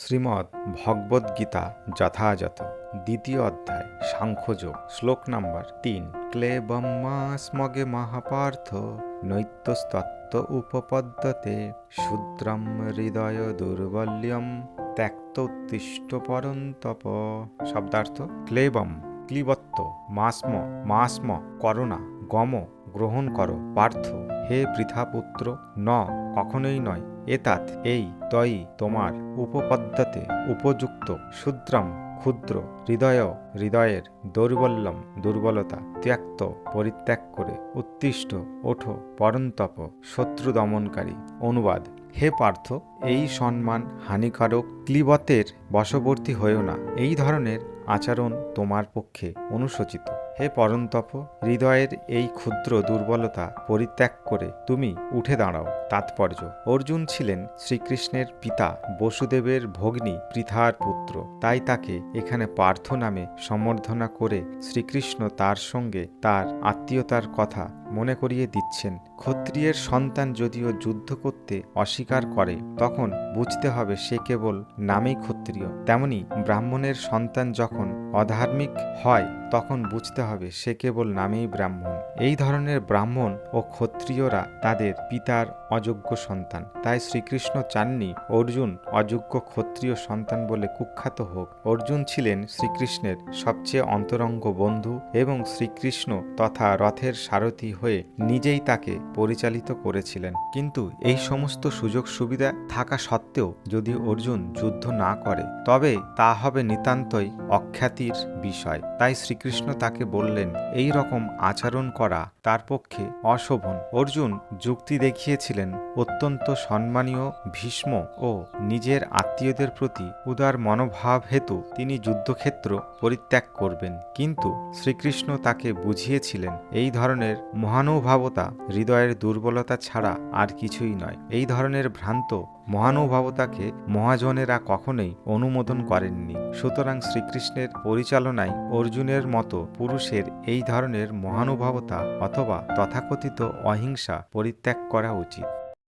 শ্রীমদ্ ভগবদ্গীতা যথাযথ দ্বিতীয় অধ্যায় সাংখ্যযোগ শ্লোক নাম্বার ৩ ক্লেবম্মাস্মগে মহাপার্থ নৈত্যস্তত্ত্ব উপপদ্যতে শূদ্রম হৃদয় দুর্বল্যম ত্যক্ত উত্তিষ্ঠ পরন্তপ। শব্দার্থ ক্লেবম ক্লিবত্ব মাস্ম মাস্ম করোনা গম গ্রহণ করো পার্থ হে পৃথাপুত্র ন কখনোই নয় এতাৎ এই তয়ি তোমার উপপদ্যতে উপযুক্ত শূদ্রম ক্ষুদ্র হৃদয় হৃদয়ের দৌর্বল্যম দুর্বলতা ত্যক্ত পরিত্যাগ করে উত্তিষ্ঠ ওঠো পরন্তপ শত্রু দমনকারী। অনুবাদ: হে পার্থ, এই সম্মান হানিকারক ক্লিবতের বশবর্তী হয়েও না। এই ধরনের আচরণ তোমার পক্ষে অনুশোচিত। হে পরন্তপ, হৃদয়ের এই ক্ষুদ্র দুর্বলতা পরিত্যাগ করে তুমি উঠে দাঁড়াও। তাৎপর্য: অর্জুন ছিলেন শ্রীকৃষ্ণের পিতা বসুদেবের ভগ্নী পৃথার পুত্র, তাই তাকে এখানে পার্থ নামে সম্বর্ধনা করে শ্রীকৃষ্ণ তার সঙ্গে তার আত্মীয়তার কথা মনে করিয়ে দিচ্ছেন। ক্ষত্রিয়ের সন্তান যদিও যুদ্ধ করতে অস্বীকার করে তখন বুঝতে হবে সে কেবল নামেই ক্ষত্রিয়, তেমনি ব্রাহ্মণের সন্তান যখন অধার্মিক হয় তখন বুঝতে হবে সে কেবল নামেই ব্রাহ্মণ। এই ধরনের ব্রাহ্মণ ও ক্ষত্রিয়রা তাদের পিতার অযোগ্য সন্তান, তাই শ্রীকৃষ্ণ চাননি অর্জুন অযোগ্য ক্ষত্রিয় সন্তান বলে কুখ্যাত হোক। অর্জুন ছিলেন শ্রীকৃষ্ণের সবচেয়ে অন্তরঙ্গ বন্ধু এবং শ্রীকৃষ্ণ তথা রথের সারথি হয়ে নিজেই তাকে পরিচালিত করেছিলেন। কিন্তু এই সমস্ত সুযোগ সুবিধা থাকা সত্ত্বেও যদি অর্জুন যুদ্ধ না করে তবে তা হবে নিতান্তই অখ্যাতির বিষয়। তাই শ্রীকৃষ্ণ তাকে বললেন এই রকম আচরণ করা তার পক্ষে অশোভন। অর্জুন যুক্তি দেখিয়েছিলেন অত্যন্ত সম্মানীয় ভীষ্ম ও নিজের আত্মীয়দের প্রতি উদার মনোভাব হেতু তিনি যুদ্ধক্ষেত্র পরিত্যাগ করবেন, কিন্তু শ্রীকৃষ্ণ তাকে বুঝিয়েছিলেন এই ধরনের মহানুভাবতা হৃদয়ের দুর্বলতা ছাড়া আর কিছুই নয়। এই ধরনের ভ্রান্ত মহানুভাবতাকে মহাজনেরা কখনোই অনুমোদন করেননি। সুতরাং শ্রীকৃষ্ণের পরিচালনায় অর্জুনের মতো পুরুষের এই ধরনের মহানুভাবতা অথবা তথাকথিত অহিংসা পরিত্যাগ করা উচিত।